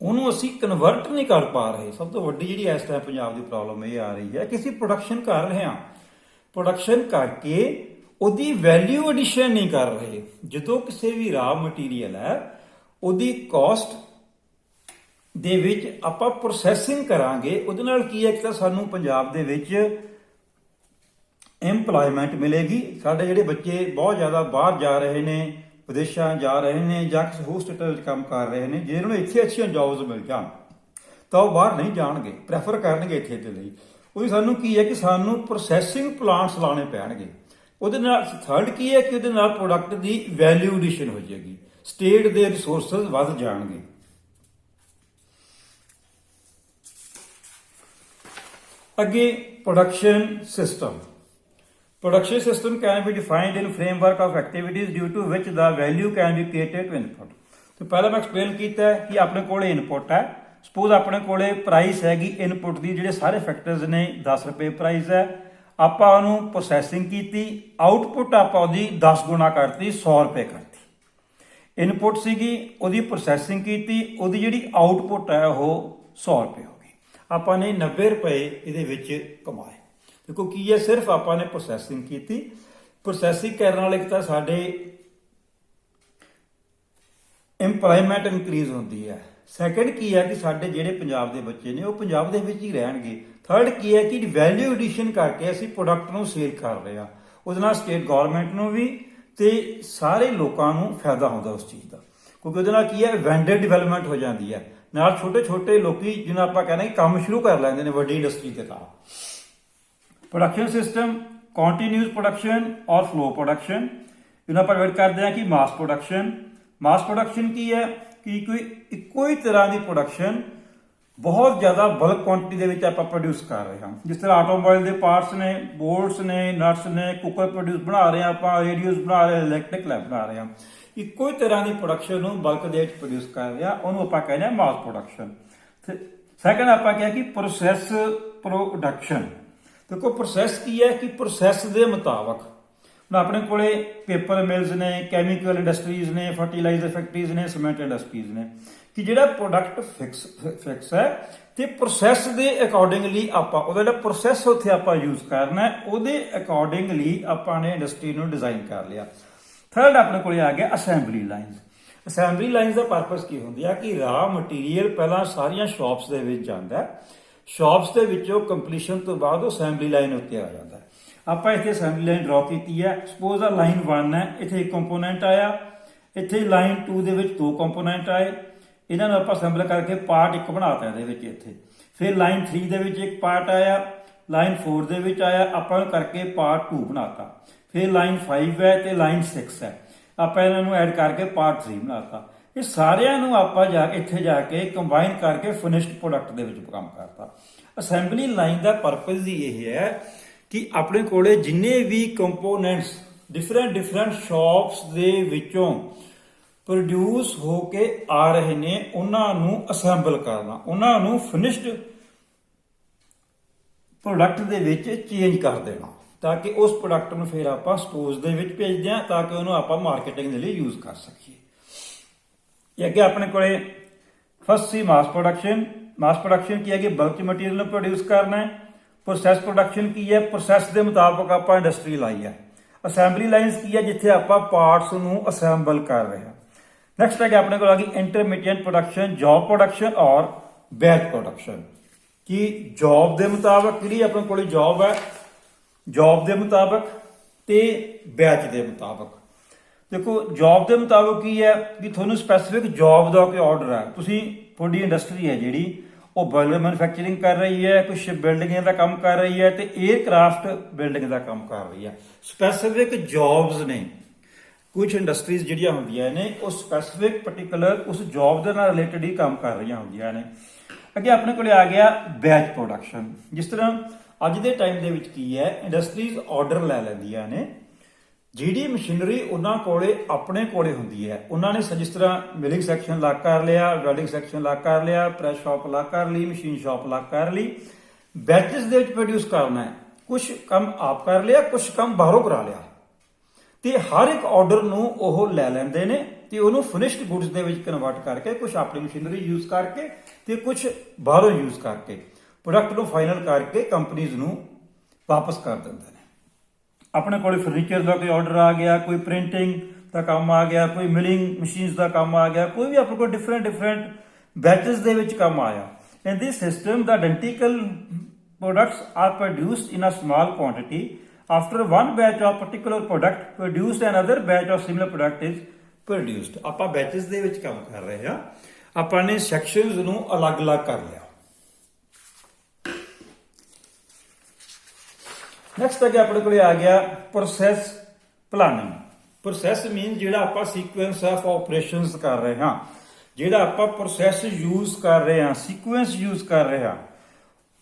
ਉਹਨੂੰ ਅਸੀਂ ਕਨਵਰਟ ਨਹੀਂ ਕਰ ਪਾ ਰਹੇ। ਸਭ ਤੋਂ ਵੱਡੀ ਜਿਹੜੀ ਇਸ ਟਾਈਮ ਪੰਜਾਬ ਦੀ ਪ੍ਰੋਬਲਮ ਇਹ ਆ ਰਹੀ ਹੈ ਕਿ ਅਸੀਂ ਪ੍ਰੋਡਕਸ਼ਨ ਕਰ ਰਹੇ ਹਾਂ, ਪ੍ਰੋਡਕਸ਼ਨ ਕਰਕੇ ਉਹਦੀ ਵੈਲਿਊ ਐਡੀਸ਼ਨ ਨਹੀਂ ਕਰ ਰਹੇ। ਜਦੋਂ ਕਿਸੇ ਵੀ ਰਾ ਮਟੀਰੀਅਲ ਹੈ ਉਹਦੀ ਕਾਸਟ ਦੇ ਵਿੱਚ ਆਪਾਂ ਪ੍ਰੋਸੈਸਿੰਗ ਕਰਾਂਗੇ, ਉਹਦੇ ਨਾਲ ਕੀ ਹੈ ਕਿ ਤਾਂ ਸਾਨੂੰ ਪੰਜਾਬ ਦੇ ਵਿੱਚ ਐਮਪਲੋਇਮੈਂਟ ਮਿਲੇਗੀ। ਸਾਡੇ ਜਿਹੜੇ ਬੱਚੇ ਬਹੁਤ ਜ਼ਿਆਦਾ ਬਾਹਰ ਜਾ ਰਹੇ ਨੇ, ਵਿਦੇਸ਼ਾਂ ਜਾ ਰਹੇ ਨੇ ਜਾਂ ਕਿਸੇ ਹੋਰ ਸਟੇਟਾਂ ਵਿੱਚ ਕੰਮ ਕਰ ਰਹੇ ਨੇ, ਜੇ ਉਹਨਾਂ ਨੂੰ ਇੱਥੇ ਅੱਛੀਆਂ ਜੌਬਸ ਮਿਲ ਜਾਣ ਤਾਂ ਉਹ ਬਾਹਰ ਨਹੀਂ ਜਾਣਗੇ, ਪ੍ਰੈਫਰ ਕਰਨਗੇ ਇੱਥੇ ਦੇ ਲਈ। ਉਹਦੀ ਸਾਨੂੰ ਕੀ ਹੈ ਕਿ ਸਾਨੂੰ ਪ੍ਰੋਸੈਸਿੰਗ ਪਲਾਂਟਸ ਲਾਉਣੇ ਪੈਣਗੇ। ਉਹਦੇ ਨਾਲ ਥਰਡ ਕੀ ਹੈ ਕਿ ਉਹਦੇ ਨਾਲ ਪ੍ਰੋਡਕਟ ਦੀ ਵੈਲਿਊ ਐਡੀਸ਼ਨ ਹੋ ਜਾਏਗੀ, ਸਟੇਟ ਦੇ ਰਿਸੋਰਸਸ ਵੱਧ ਜਾਣਗੇ। ਅੱਗੇ production system. Production system can be defined in framework of activities due to which the value can be created to input। तो पहला मैं एक्सप्लेन किया है कि अपने कोले इनपुट है। सपोज अपने कोले प्राइस हैगी इनपुट की, ਜਿਹੜੇ ਸਾਰੇ फैक्टर्स ने 10 रुपए प्राइस है, ਆਪਾਂ ਉਹਨੂੰ ਪ੍ਰੋਸੈਸਿੰਗ ਕੀਤੀ, ਆਊਟਪੁੱਟ ਆਪਾਂ ਉਹਦੀ 10 ਗੁਣਾ ਕਰਤੀ, 100 ਰੁਪਏ ਕਰਤੀ। ਇਨਪੁਟ ਸੀਗੀ, ਉਹਦੀ ਪ੍ਰੋਸੈਸਿੰਗ ਕੀਤੀ, ਉਹਦੀ ਜਿਹੜੀ ਆਊਟਪੁੱਟ ਹੈ ਉਹ 100 ਰੁਪਏ ਹੋ ਗਈ। ਆਪਾਂ ਨੇ 90 ਰੁਪਏ ਇਹਦੇ ਵਿੱਚ ਕਮਾਏ। ਦੇਖੋ ਕੀ ਹੈ, ਸਿਰਫ ਆਪਾਂ ਨੇ ਪ੍ਰੋਸੈਸਿੰਗ ਕੀਤੀ। ਪ੍ਰੋਸੈਸਿੰਗ ਕਰਨ ਨਾਲ ਇੱਕ ਤਾਂ ਸਾਡੇ ਇੰਪਲੋਇਮੈਂਟ ਇਨਕਰੀਜ਼ ਹੁੰਦੀ ਹੈ। ਸੈਕੰਡ ਕੀ ਹੈ ਕਿ ਸਾਡੇ ਜਿਹੜੇ ਪੰਜਾਬ ਦੇ ਬੱਚੇ ਨੇ ਉਹ ਪੰਜਾਬ ਦੇ ਵਿੱਚ ਹੀ ਰਹਿਣਗੇ। ਥਰਡ ਕੀ ਹੈ ਕਿ ਵੈਲਿਊ ਐਡੀਸ਼ਨ ਕਰਕੇ ਅਸੀਂ ਪ੍ਰੋਡਕਟ ਨੂੰ ਸੇਲ ਕਰ ਰਹੇ ਹਾਂ, ਉਹਦੇ ਨਾਲ ਸਟੇਟ ਗਵਰਨਮੈਂਟ ਨੂੰ ਵੀ ਤੇ ਸਾਰੇ ਲੋਕਾਂ ਨੂੰ ਫਾਇਦਾ ਹੁੰਦਾ ਉਸ ਚੀਜ਼ ਦਾ, ਕਿਉਂਕਿ ਉਹਦੇ ਨਾਲ ਕੀ ਹੈ ਵੈਂਡਰ ਡਿਵੈਲਪਮੈਂਟ ਹੋ ਜਾਂਦੀ ਹੈ। ਨਾਲ ਛੋਟੇ ਛੋਟੇ ਲੋਕੀ ਜਿਹਨਾਂ ਆਪਾਂ ਕਹਿੰਦੇ ਕਿ ਕੰਮ ਸ਼ੁਰੂ ਕਰ ਲੈਂਦੇ ਨੇ ਵੱਡੀ ਇੰਡਸਟਰੀ ਦੇ ਨਾਲ। ਪ੍ਰੋਡਕਸ਼ਨ ਸਿਸਟਮ ਕੰਟੀਨਿਊਸ ਪ੍ਰੋਡਕਸ਼ਨ ਔਰ ਫਲੋ ਪ੍ਰੋਡਕਸ਼ਨ, ਜਿਹਨੂੰ ਆਪਾਂ ਡਿਵਾਈਡ ਕਰਦੇ ਹਾਂ ਕਿ ਮਾਸ ਪ੍ਰੋਡਕਸ਼ਨ। ਮਾਸ ਪ੍ਰੋਡਕਸ਼ਨ ਕੀ ਹੈ ਕਿ ਕੋਈ ਇੱਕੋ ਹੀ ਤਰ੍ਹਾਂ ਦੀ ਪ੍ਰੋਡਕਸ਼ਨ ਬਹੁਤ ਜ਼ਿਆਦਾ ਬਲਕ ਕੁਆਂਟੀਟੀ ਦੇ ਵਿੱਚ ਆਪਾਂ ਪ੍ਰੋਡਿਊਸ ਕਰ ਰਹੇ ਹਾਂ। ਜਿਸ ਤਰ੍ਹਾਂ ਆਟੋਮੋਬਾਈਲ ਦੇ ਪਾਰਟਸ ਨੇ, ਬੋਲਟਸ ਨੇ, ਨਟਸ ਨੇ, ਕੁੱਕਰ ਪ੍ਰੋਡਿਊਸ ਬਣਾ ਰਹੇ ਹਾਂ ਆਪਾਂ, ਰੇਡੀਓਸ ਬਣਾ ਰਹੇ ਹਾਂ, ਇਲੈਕਟ੍ਰਿਕ ਲੈਂਪ ਬਣਾ ਰਹੇ ਹਾਂ। ਇੱਕੋ ਹੀ ਤਰ੍ਹਾਂ ਦੀ ਪ੍ਰੋਡਕਸ਼ਨ ਨੂੰ ਬਲਕ ਦੇ ਵਿੱਚ ਪ੍ਰੋਡਿਊਸ ਕਰ ਰਹੇ ਹਾਂ, ਉਹਨੂੰ ਆਪਾਂ ਕਹਿੰਦੇ ਹਾਂ ਮਾਸ ਪ੍ਰੋਡਕਸ਼ਨ। ਸੈਕੰਡ ਆਪਾਂ ਕਿਹਾ ਕਿ ਪ੍ਰੋਸੈਸ ਪ੍ਰੋਡਕਸ਼ਨ। ਦੇਖੋ ਪ੍ਰੋਸੈਸ ਕੀ ਹੈ ਕਿ ਪ੍ਰੋਸੈਸ ਦੇ ਮੁਤਾਬਕ ਹੁਣ ਆਪਣੇ ਕੋਲੇ ਪੇਪਰ ਮਿਲਸ ਨੇ, ਕੈਮੀਕਲ ਇੰਡਸਟਰੀਜ਼ ਨੇ, ਫਰਟੀਲਾਈਜ਼ਰ ਫੈਕਟਰੀਜ਼ ਨੇ, ਸੀਮੈਂਟ ਇੰਡਸਟਰੀਜ਼ ਨੇ, ਕਿ ਜਿਹੜਾ ਪ੍ਰੋਡਕਟ ਫਿਕਸ ਹੈ ਤੇ ਪ੍ਰੋਸੈਸ ਦੇ ਅਕੋਰਡਿੰਗਲੀ ਆਪਾਂ ਉਹਦਾ ਜਿਹੜਾ ਪ੍ਰੋਸੈਸ ਉੱਥੇ ਆਪਾਂ ਯੂਜ਼ ਕਰਨਾ ਹੈ ਉਹਦੇ ਅਕੋਰਡਿੰਗਲੀ ਆਪਾਂ ਨੇ ਇੰਡਸਟਰੀ ਨੂੰ ਡਿਜ਼ਾਈਨ ਕਰ ਲਿਆ। ਥਰਡ ਆਪਣੇ ਕੋਲੇ ਆ ਗਿਆ ਅਸੈਂਬਲੀ ਲਾਈਨਸ। ਅਸੈਂਬਲੀ ਲਾਈਨਸ ਦਾ ਪਰਪਸ ਕੀ ਹੁੰਦੀ ਆ ਕਿ ਰਾ ਮਟੀਰੀਅਲ ਪਹਿਲਾਂ ਸਾਰੀਆਂ ਸ਼ਾਪਸ ਦੇ ਵਿੱਚ ਜਾਂਦਾ, ਸ਼ਾਪਸ ਦੇ ਵਿੱਚੋਂ ਕੰਪਲੀਸ਼ਨ ਤੋਂ ਬਾਅਦ ਉਹ ਅਸੈਂਬਲੀ ਲਾਈਨ ਉੱਤੇ ਆ ਜਾਂਦਾ। ਆਪਾਂ ਇੱਥੇ ਅਸੈਂਬਲੀ ਲਾਈਨ ਡਰਾ ਕੀਤੀ ਹੈ। ਸਪੋਜ਼ ਆ ਲਾਈਨ 1 ਹੈ, ਇੱਥੇ ਇੱਕ ਕੰਪੋਨੈਂਟ ਆਇਆ, ਇੱਥੇ ਲਾਈਨ 2 ਦੇ ਵਿੱਚ 2 ਕੰਪੋਨੈਂਟ ਆਏ, ਇਹਨਾਂ ਨੂੰ ਆਪਾਂ ਅਸੈਂਬਲ ਕਰਕੇ ਪਾਰਟ ਇੱਕ ਬਣਾਤਾ ਇਹਦੇ ਵਿੱਚ। ਇੱਥੇ ਫਿਰ ਲਾਈਨ 3 ਦੇ ਵਿੱਚ ਇੱਕ ਪਾਰਟ ਆਇਆ, ਲਾਈਨ 4 ਦੇ ਵਿੱਚ ਆਇਆ, ਆਪਾਂ ਨੂੰ ਕਰਕੇ ਪਾਰਟ 2 ਬਣਾਤਾ। ਫਿਰ ਲਾਈਨ 5 ਹੈ ਤੇ ਲਾਈਨ 6 ਹੈ, ਆਪਾਂ ਇਹਨਾਂ ਨੂੰ ਐਡ ਕਰਕੇ ਪਾਰਟ 3 ਬਣਾਤਾ। ਇਹ ਸਾਰਿਆਂ ਨੂੰ ਆਪਾਂ ਇੱਥੇ ਜਾ ਕੇ ਕੰਬਾਈਨ ਕਰਕੇ ਫਿਨਿਸ਼ਡ ਪ੍ਰੋਡਕਟ ਦੇ ਵਿੱਚ ਕੰਮ ਕਰਤਾ। ਅਸੈਂਬਲੀ ਲਾਈਨ ਦਾ ਪਰਪਸ ਹੀ ਇਹ ਹੈ ਕਿ ਆਪਣੇ ਕੋਲੇ ਜਿੰਨੇ ਵੀ ਕੰਪੋਨੈਂਟਸ ਡਿਫਰੈਂਟ ਸ਼ਾਪਸ ਦੇ ਵਿੱਚੋਂ ਪ੍ਰੋਡਿਊਸ ਹੋ ਕੇ ਆ ਰਹੇ ਨੇ ਉਹਨਾਂ ਨੂੰ ਅਸੈਂਬਲ ਕਰਨਾ, ਉਹਨਾਂ ਨੂੰ ਫਿਨਿਸ਼ਡ ਪ੍ਰੋਡਕਟ ਦੇ ਵਿੱਚ ਚੇਂਜ ਕਰ ਦੇਣਾ, ਤਾਂ ਕਿ ਉਸ ਪ੍ਰੋਡਕਟ ਨੂੰ ਫਿਰ ਆਪਾਂ ਸਟੋਰਸ ਦੇ ਵਿੱਚ ਭੇਜਦੇ ਹਾਂ ਤਾਂ ਕਿ ਉਹਨੂੰ ਆਪਾਂ ਮਾਰਕੀਟਿੰਗ ਦੇ ਲਈ ਯੂਜ਼ ਕਰ ਸਕੀਏ। ਇਹ ਅੱਗੇ ਆਪਣੇ ਕੋਲੇ ਫਸਟ ਸੀ ਮਾਸ ਪ੍ਰੋਡਕਸ਼ਨ। ਮਾਸ ਪ੍ਰੋਡਕਸ਼ਨ ਕੀ ਹੈ ਕਿ ਬਲਕ ਮਟੀਰੀਅਲ ਨੂੰ ਪ੍ਰੋਡਿਊਸ ਕਰਨਾ ਹੈ। ਪ੍ਰੋਸੈਸ ਪ੍ਰੋਡਕਸ਼ਨ ਕੀ ਹੈ, ਪ੍ਰੋਸੈਸ ਦੇ ਮੁਤਾਬਕ ਆਪਾਂ ਇੰਡਸਟਰੀ ਲਾਈ ਹੈ। ਅਸੈਂਬਲੀ ਲਾਈਨਸ ਕੀ ਹੈ, ਜਿੱਥੇ ਆਪਾਂ ਪਾਰਟਸ ਨੂੰ ਅਸੈਂਬਲ ਕਰ ਰਹੇ ਹਾਂ। ਨੈਕਸਟ ਹੈ ਆਪਣੇ ਕੋਲ ਆ ਗਈ ਇੰਟਰਮੀਡੀਏਟ ਪ੍ਰੋਡਕਸ਼ਨ, ਜੌਬ ਪ੍ਰੋਡਕਸ਼ਨ ਔਰ ਬੈਚ ਪ੍ਰੋਡਕਸ਼ਨ। ਕਿ ਜੌਬ ਦੇ ਮੁਤਾਬਕ ਜਿਹੜੀ ਆਪਣੇ ਕੋਲ ਜੌਬ ਹੈ, ਜੌਬ ਦੇ ਮੁਤਾਬਕ ਤੇ ਬੈਚ ਦੇ ਮੁਤਾਬਕ। ਦੇਖੋ ਜੌਬ ਦੇ ਮੁਤਾਬਕ ਕੀ ਹੈ ਕਿ ਤੁਹਾਨੂੰ ਸਪੈਸੀਫਿਕ ਜੌਬ ਦਾ ਕੋਈ ਆਰਡਰ ਹੈ, ਤੁਸੀਂ ਤੁਹਾਡੀ ਇੰਡਸਟਰੀ ਹੈ ਜਿਹੜੀ ਉਹ ਬਾਇਲਰ ਮੈਨੂਫੈਕਚਰਿੰਗ ਕਰ ਰਹੀ ਹੈ, ਕੁਝ ਬਿਲਡਿੰਗਾਂ ਦਾ ਕੰਮ ਕਰ ਰਹੀ ਹੈ ਤੇ 에ਅਰਕ੍ਰਾਫਟ ਬਿਲਡਿੰਗ ਦਾ ਕੰਮ ਕਰ ਰਹੀ ਹੈ। ਸਪੈਸੀਫਿਕ ਜੌਬਸ ਨੇ, ਕੁਝ ਇੰਡਸਟਰੀਜ਼ ਜਿਹੜੀਆਂ ਹੁੰਦੀਆਂ ਨੇ ਉਹ ਸਪੈਸੀਫਿਕ ਪਾਰਟਿਕੂਲਰ ਉਸ ਜੌਬ ਦੇ ਨਾਲ ਰਿਲੇਟਡ ਹੀ ਕੰਮ ਕਰ ਰਹੀਆਂ ਹੁੰਦੀਆਂ ਨੇ। ਅੱਗੇ ਆਪਣੇ ਕੋਲੇ ਆ ਗਿਆ ਬੈਚ ਪ੍ਰੋਡਕਸ਼ਨ। ਜਿਸ ਤਰ੍ਹਾਂ ਅੱਜ ਦੇ ਟਾਈਮ ਦੇ ਵਿੱਚ ਕੀ ਹੈ, ਇੰਡਸਟਰੀਜ਼ ਆਰਡਰ ਲੈ ਲੈਂਦੀਆਂ ਨੇ, ਜਿਹੜੀ ਮਸ਼ੀਨਰੀ ਉਹਨਾਂ ਕੋਲੇ ਆਪਣੇ ਕੋਲੇ ਹੁੰਦੀ ਹੈ ਉਹਨਾਂ ਨੇ ਜਿਸ ਤਰ੍ਹਾਂ ਮਿਲਿੰਗ ਸੈਕਸ਼ਨ ਅਲੱਗ ਕਰ ਲਿਆ, ਵੈਲਡਿੰਗ ਸੈਕਸ਼ਨ ਅਲੱਗ ਕਰ ਲਿਆ, ਪ੍ਰੈਸ ਸ਼ਾਪ ਅਲੱਗ ਕਰ ਲਈ, ਮਸ਼ੀਨ ਸ਼ਾਪ ਅਲੱਗ ਕਰ ਲਈ। ਬੈਚਸ ਦੇ ਵਿੱਚ ਪ੍ਰੋਡਿਊਸ ਕਰਨਾ ਹੈ, ਕੁਝ ਕੰਮ ਆਪ ਕਰ ਲਿਆ, ਕੁਝ ਕੰਮ ਬਾਹਰੋਂ ਕਰਾ ਲਿਆ, ਤੇ ਹਰ ਇੱਕ ਆਰਡਰ ਨੂੰ ਉਹ ਲੈ ਲੈਂਦੇ ਨੇ ਤੇ ਉਹਨੂੰ ਫਿਨਿਸ਼ਡ ਗੁੱਡਸ ਦੇ ਵਿੱਚ ਕਨਵਰਟ ਕਰਕੇ ਕੁਝ ਆਪਣੀ ਮਸ਼ੀਨਰੀ ਯੂਜ਼ ਕਰਕੇ ਤੇ ਕੁਝ ਬਾਹਰੋਂ ਯੂਜ਼ ਕਰਕੇ ਪ੍ਰੋਡਕਟ ਨੂੰ ਫਾਈਨਲ ਕਰਕੇ ਕੰਪਨੀਆਂ ਨੂੰ ਵਾਪਸ ਕਰ ਦਿੰਦੇ ਨੇ। ਆਪਣੇ ਕੋਲ ਫਰਨੀਚਰ ਦਾ ਕੋਈ ਆਰਡਰ ਆ ਗਿਆ, ਕੋਈ ਪ੍ਰਿੰਟਿੰਗ ਦਾ ਕੰਮ ਆ ਗਿਆ, ਕੋਈ ਮਿਲਿੰਗ ਮਸ਼ੀਨਸ ਦਾ ਕੰਮ ਆ ਗਿਆ, ਕੋਈ ਵੀ ਆਪਣੇ ਕੋਲ ਡਿਫਰੈਂਟ ਬੈਚਸ ਦੇ ਵਿੱਚ ਕੰਮ ਆਇਆ। In this system the identical products are produced in a small quantity. After one batch of particular product produced, another batch of similar product is produced. ਆਪਾਂ ਬੈਚਸ ਦੇ ਵਿੱਚ ਕੰਮ ਕਰ ਰਹੇ ਹਾਂ, ਆਪਾਂ ਨੇ ਸੈਕਸ਼ਨਸ ਨੂੰ ਅਲੱਗ-ਅਲੱਗ ਕਰ ਲਿਆ। ਨੈਕਸਟ ਅੱਗੇ ਆਪਣੇ ਕੋਲੇ ਆ ਗਿਆ ਪ੍ਰੋਸੈਸ ਪਲਾਨਿੰਗ। ਪ੍ਰੋਸੈਸ ਮੀਨ ਜਿਹੜਾ ਆਪਾਂ ਸੀਕੁਐਂਸ ਆਫ ਆਪਰੇਸ਼ਨਸ ਕਰ ਰਹੇ ਹਾਂ, ਜਿਹੜਾ ਆਪਾਂ ਪ੍ਰੋਸੈਸ ਯੂਜ਼ ਕਰ ਰਹੇ ਹਾਂ, ਸੀਕੁਐਂਸ ਯੂਜ਼ ਕਰ ਰਹੇ ਹਾਂ,